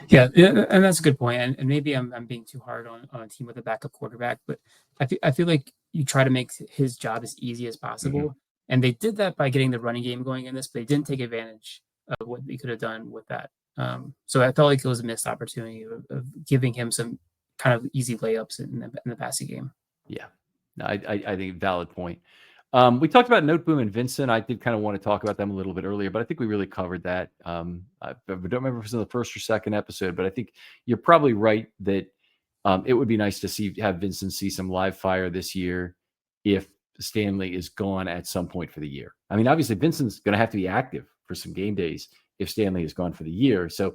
Yeah, and that's a good point. And maybe I'm being too hard on a team with a backup quarterback, but I feel like you try to make his job as easy as possible. Mm-hmm. And they did that by getting the running game going in this, but they didn't take advantage of what they could have done with that. So I felt like it was a missed opportunity of giving him some kind of easy layups in the passing game. Yeah, no, I think valid point. We talked about Noteboom and Vincent. I did kind of want to talk about them a little bit earlier, but I think we really covered that. I don't remember if it was in the first or second episode, but I think you're probably right that it would be nice to have Vincent see some live fire this year if Stanley is gone at some point for the year. I mean, obviously Vincent's going to have to be active for some game days if Stanley is gone for the year. So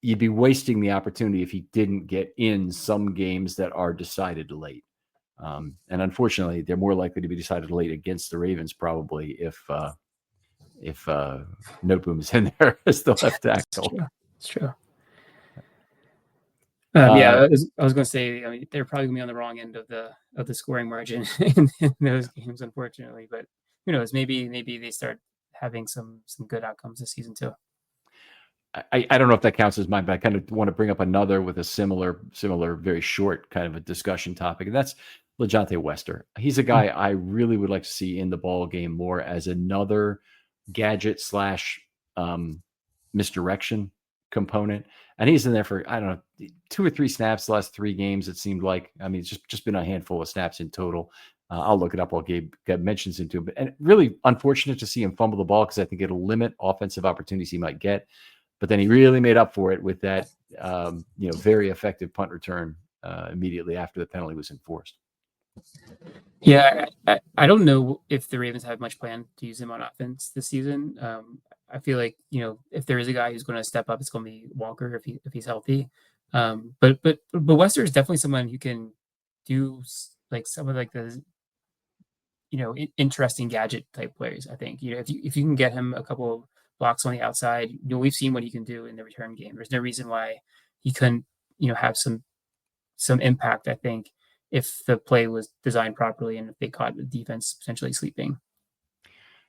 you'd be wasting the opportunity if he didn't get in some games that are decided late. And unfortunately, they're more likely to be decided late against the Ravens, probably if Noteboom is in there as the left tackle. It's true. I was going to say, I mean, they're probably going to be on the wrong end of the scoring margin in those games, unfortunately. But who knows? Maybe they start having some good outcomes this season too. I don't know if that counts as mine, but I kind of want to bring up another with a similar, very short kind of a discussion topic, and that's LeJohntay Wester. He's a guy I really would like to see in the ball game more as another gadget / misdirection component. And he's in there for, I don't know, 2 or 3 snaps the last 3 games, it seemed like. I mean, it's just been a handful of snaps in total. I'll look it up while Gabe mentions him to him. And really unfortunate to see him fumble the ball because I think it'll limit offensive opportunities he might get. But then he really made up for it with that, very effective punt return immediately after the penalty was enforced. Yeah, I don't know if the Ravens have much plan to use him on offense this season. I feel like, if there is a guy who's going to step up, it's going to be Walker if he's healthy. But Wester is definitely someone who can do like some of like the interesting gadget type plays. I think if you can get him a couple of blocks on the outside, we've seen what he can do in the return game. There's no reason why he couldn't have some impact, I think, if the play was designed properly and if they caught the defense potentially sleeping.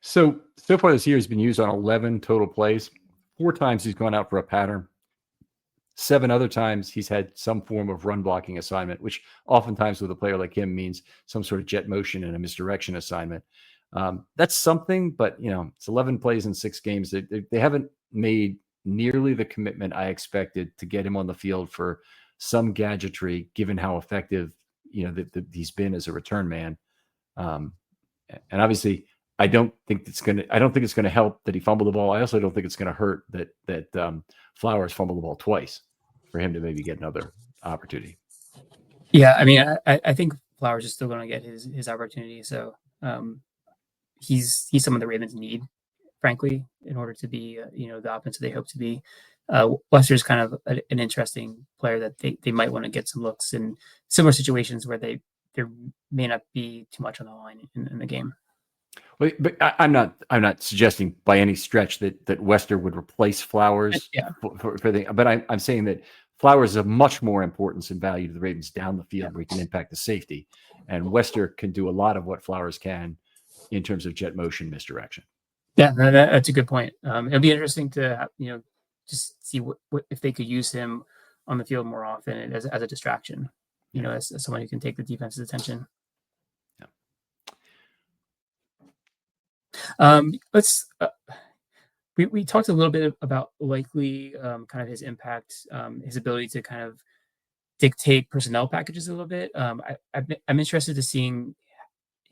So far this year, he's been used on 11 total plays. 4 times he's gone out for a pattern. 7 other times he's had some form of run blocking assignment, which oftentimes with a player like him means some sort of jet motion and a misdirection assignment. That's something, but it's 11 plays in 6 games. They haven't made nearly the commitment I expected to get him on the field for some gadgetry, given how effective that he's been as a return man. And obviously, I don't think it's going to help that he fumbled the ball. I also don't think it's going to hurt that Flowers fumbled the ball twice for him to maybe get another opportunity. Yeah, I mean, I think Flowers is still going to get his opportunity. So he's someone the Ravens need, frankly, in order to be the offense they hope to be. Wester's kind of an interesting player that they might want to get some looks in similar situations where there may not be too much on the line in the game. Well, but I'm not suggesting by any stretch that Wester would replace Flowers. Yeah. But I'm saying that Flowers is of much more importance and value to the Ravens down the field where he can impact the safety, and Wester can do a lot of what Flowers can in terms of jet motion misdirection. Yeah, that's a good point. It'll be interesting to just see what if they could use him on the field more often as a distraction. As someone who can take the defense's attention. Let's we talked a little bit about likely kind of his impact, his ability to kind of dictate personnel packages a little bit. I'm interested to seeing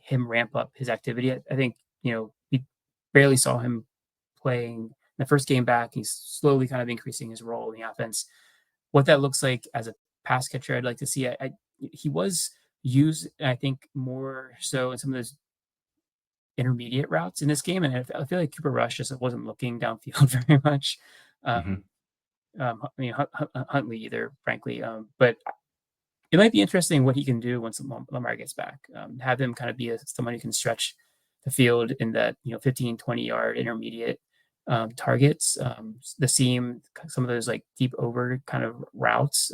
him ramp up his activity. I think we barely saw him playing in the first game back. He's slowly kind of increasing his role in the offense. What that looks like as a pass catcher, I'd like to see. He was used, I think, more so in some of those intermediate routes in this game, and I feel like Cooper Rush just wasn't looking downfield very much. Huntley either, frankly. But it might be interesting what he can do once Lamar gets back. Have him kind of be someone who can stretch the field in that 15, 20-yard intermediate targets, the seam, some of those like deep over kind of routes.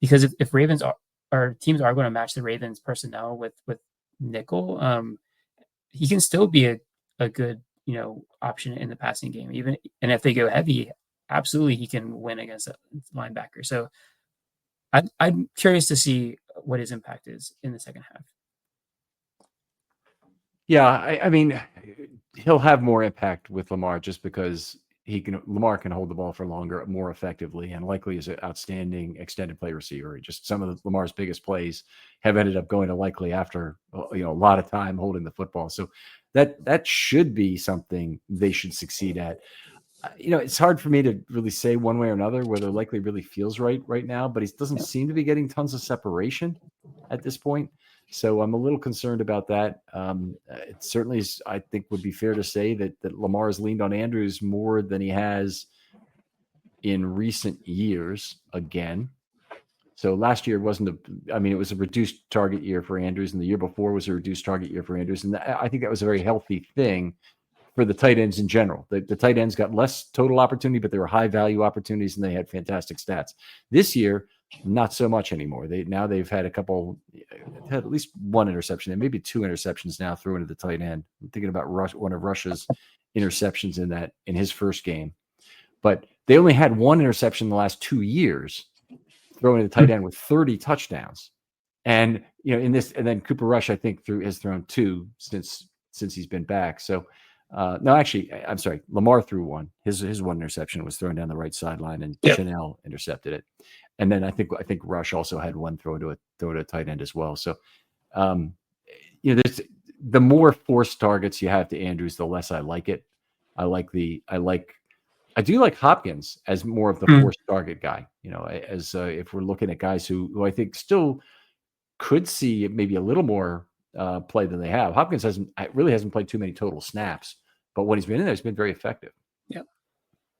Because if Ravens our teams are going to match the Ravens personnel with nickel, he can still be a good option in the passing game. And if they go heavy, absolutely he can win against a linebacker. So I'm curious to see what his impact is in the second half. Yeah, I mean, he'll have more impact with Lamar just because Lamar can hold the ball for longer, more effectively, and likely is an outstanding extended play receiver. Just some of Lamar's biggest plays have ended up going to likely after a lot of time holding the football. So that should be something they should succeed at. It's hard for me to really say one way or another whether likely really feels right now, but he doesn't seem to be getting tons of separation at this point. So I'm a little concerned about that. It certainly is, I think, would be fair to say that Lamar has leaned on Andrews more than he has in recent years again. So last year it was a reduced target year for Andrews, and the year before was a reduced target year for Andrews. And I think that was a very healthy thing for the tight ends in general. The tight ends got less total opportunity, but they were high value opportunities and they had fantastic stats. This year, not so much anymore. They've had had at least one interception and maybe two interceptions now thrown into the tight end. I'm thinking about one of Rush's interceptions in his first game, but they only had one interception in the last 2 years, throwing to the tight end with 30 touchdowns. And in this, and then Cooper Rush, I think, has thrown two since he's been back. So no, actually, I'm sorry. Lamar threw one. His one interception was thrown down the right sideline, and Chanel intercepted it. And then I think Rush also had one throw to a tight end as well. So, there's the more forced targets you have to Andrews, the less I like it. I do like Hopkins as more of the forced target guy. As if we're looking at guys who I think still could see maybe a little more play than they have. Hopkins really hasn't played too many total snaps, but when he's been in there, he's been very effective.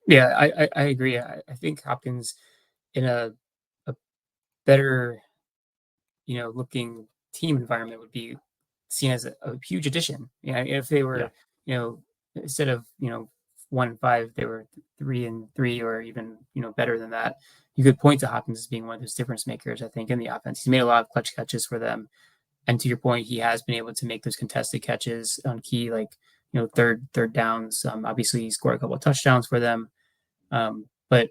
Yeah, I agree. I think Hopkins in a better, looking team environment would be seen as a huge addition. If they were, instead of 1-5, they were 3-3, or even better than that. You could point to Hopkins as being one of those difference makers. I think in the offense, he's made a lot of clutch catches for them. And to your point, he has been able to make those contested catches on key, third downs. Obviously, he scored a couple of touchdowns for them. But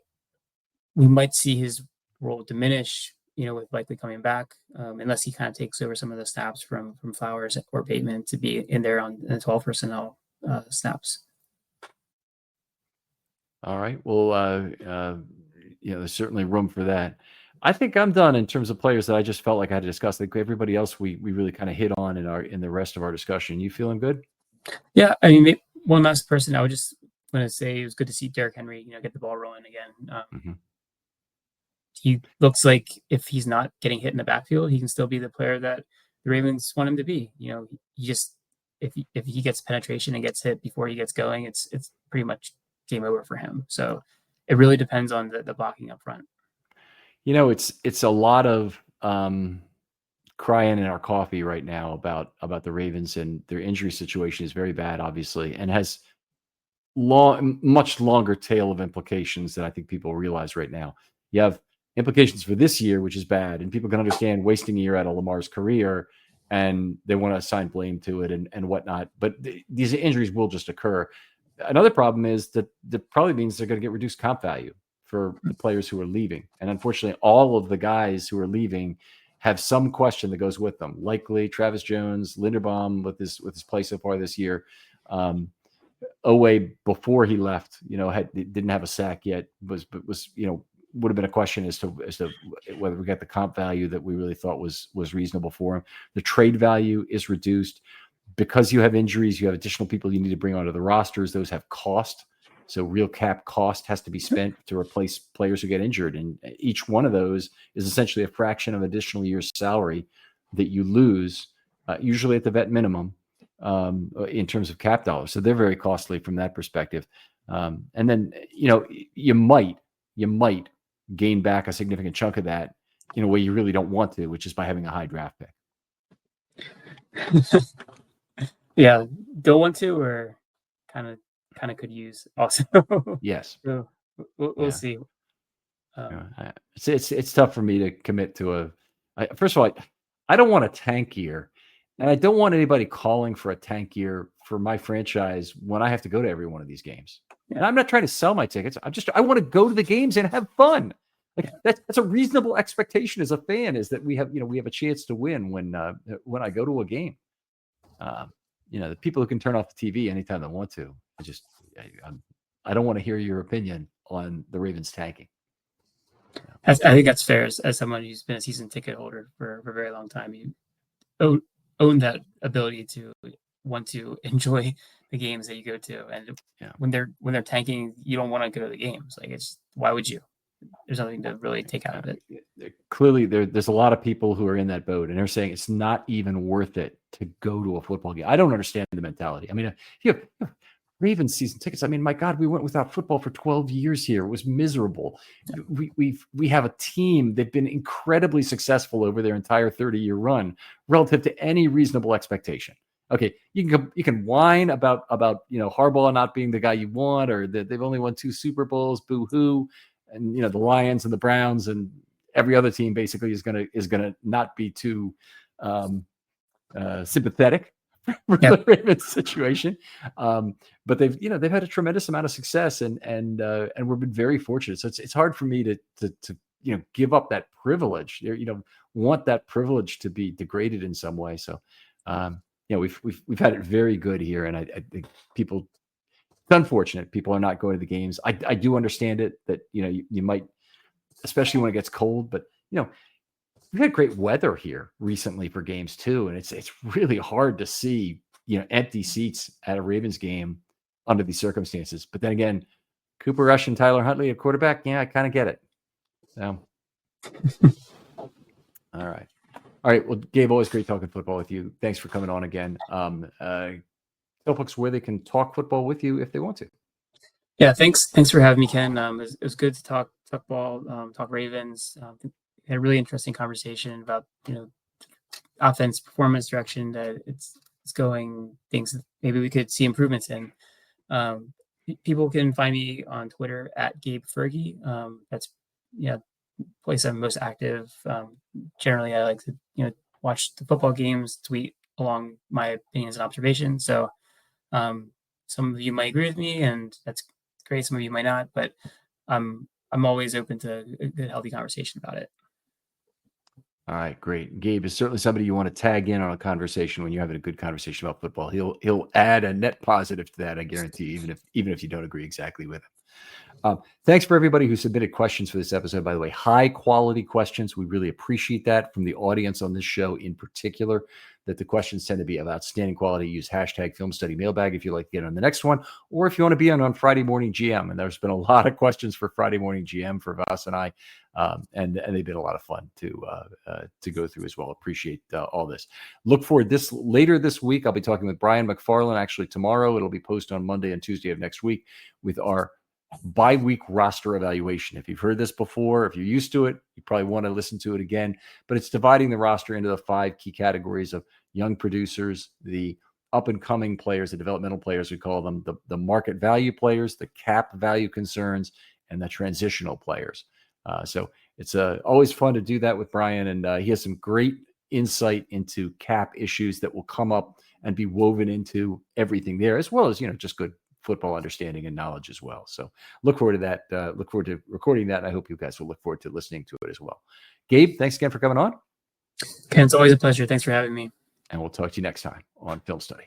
we might see his role diminish, with likely coming back, unless he kind of takes over some of the snaps from Flowers or Bateman to be in there on the 12 personnel snaps. All right. Well, there's certainly room for that. I think I'm done in terms of players that I just felt like I had to discuss. I think everybody else we really kind of hit on in the rest of our discussion. You feeling good? Yeah, I mean, one last person I would just want to say it was good to see Derrick Henry, get the ball rolling again. He looks like if he's not getting hit in the backfield, he can still be the player that the Ravens want him to be. He just if he gets penetration and gets hit before he gets going, it's pretty much game over for him. So it really depends on the blocking up front. It's a lot of crying in our coffee right now about the Ravens, and their injury situation is very bad, obviously, and has much longer tail of implications than I think people realize right now. You have implications for this year, which is bad, and people can understand wasting a year out of Lamar's career, and they want to assign blame to it and whatnot. But these injuries will just occur. Another problem is that probably means they're going to get reduced comp value for the players who are leaving. And unfortunately, all of the guys who are leaving have some question that goes with them. Likely Travis Jones, Linderbaum with his play so far this year. Owe before he left, didn't have a sack yet, was would have been a question as to whether we got the comp value that we really thought was reasonable for him. The trade value is reduced because you have injuries. You have additional people you need to bring onto the rosters. Those have cost. So real cap cost has to be spent to replace players who get injured. And each one of those is essentially a fraction of additional year's salary that you lose, usually at the vet minimum, in terms of cap dollars. So they're very costly from that perspective. And then, you might gain back a significant chunk of that in a way you really don't want to, which is by having a high draft pick. Yeah, don't want to, or kind of could use also. Yes. So we'll see. It's tough for me to commit to first of all, I don't want a tank year, and I don't want anybody calling for a tank year for my franchise when I have to go to every one of these games. Yeah. And I'm not trying to sell my tickets. I want to go to the games and have fun. That's a reasonable expectation as a fan, is that we have a chance to win when I go to a game. The people who can turn off the TV anytime they want to. I don't want to hear your opinion on the Ravens tanking. I think that's fair. As someone who's been a season ticket holder for a very long time, you own that ability to want to enjoy the games that you go to. And when they're tanking, you don't want to go to the games. Like, why would you? There's nothing to really take out of it. Clearly, there's a lot of people who are in that boat, and they're saying it's not even worth it to go to a football game. I don't understand the mentality. I mean, you have Ravens season tickets. I mean, my God, we went without football for 12 years here. It was miserable. We have a team. They've been incredibly successful over their entire 30-year run relative to any reasonable expectation. Okay, you can whine about Harbaugh not being the guy you want, or that they've only won 2 Super Bowls. Boo hoo. And the Lions and the Browns and every other team basically is gonna not be too sympathetic for the Ravens situation. But they've had a tremendous amount of success, and we've been very fortunate. So it's hard for me to give up that privilege. Want that privilege to be degraded in some way. So we've had it very good here, and I think people. It's unfortunate people are not going to the games. I do understand it, that you might, especially when it gets cold, but we've had great weather here recently for games too, and it's really hard to see empty seats at a Ravens game under these circumstances. But then again, Cooper Rush and Tyler Huntley at quarterback, I kind of get it. So all right. Well, Gabe, always great talking football with you. Thanks for coming on again. Tell folks where they can talk football with you if they want to. Yeah, thanks for having me, Ken. It was good to talk ball, talk Ravens. Had a really interesting conversation about offense performance direction that it's going, things that maybe we could see improvements in. People can find me on Twitter at Gabe Fergie. That's place I'm most active. Generally, I like to watch the football games, tweet along my opinions and observations. So. Some of you might agree with me, and that's great. Some of you might not, but I'm always open to a good, healthy conversation about it. All right, great. Gabe is certainly somebody you want to tag in on a conversation when you're having a good conversation about football. He'll add a net positive to that, I guarantee, even if you don't agree exactly with him. Thanks for everybody who submitted questions for this episode. By the way, high quality questions. We really appreciate that from the audience on this show in particular, that the questions tend to be of outstanding quality. Use hashtag Filmstudy Mailbag if you'd like to get on the next one, or if you want to be on Friday Morning GM. And there's been a lot of questions for Friday Morning GM for Vas and I, and they've been a lot of fun to go through as well. Appreciate all this. Look forward later this week. I'll be talking with Brian McFarland actually tomorrow. It'll be posted on Monday and Tuesday of next week with our bi-week roster evaluation. If you've heard this before, if you're used to it, you probably want to listen to it again, but it's dividing the roster into the 5 key categories of young producers, the up and coming players, the developmental players, we call them, the market value players, the cap value concerns, and the transitional players. So it's always fun to do that with Brian, and he has some great insight into cap issues that will come up and be woven into everything there, as well as, just good football understanding and knowledge as well. So look forward to that. Look forward to recording that. And I hope you guys will look forward to listening to it as well. Gabe, thanks again for coming on. Ken, it's always a pleasure. Thanks for having me. And we'll talk to you next time on Film Study.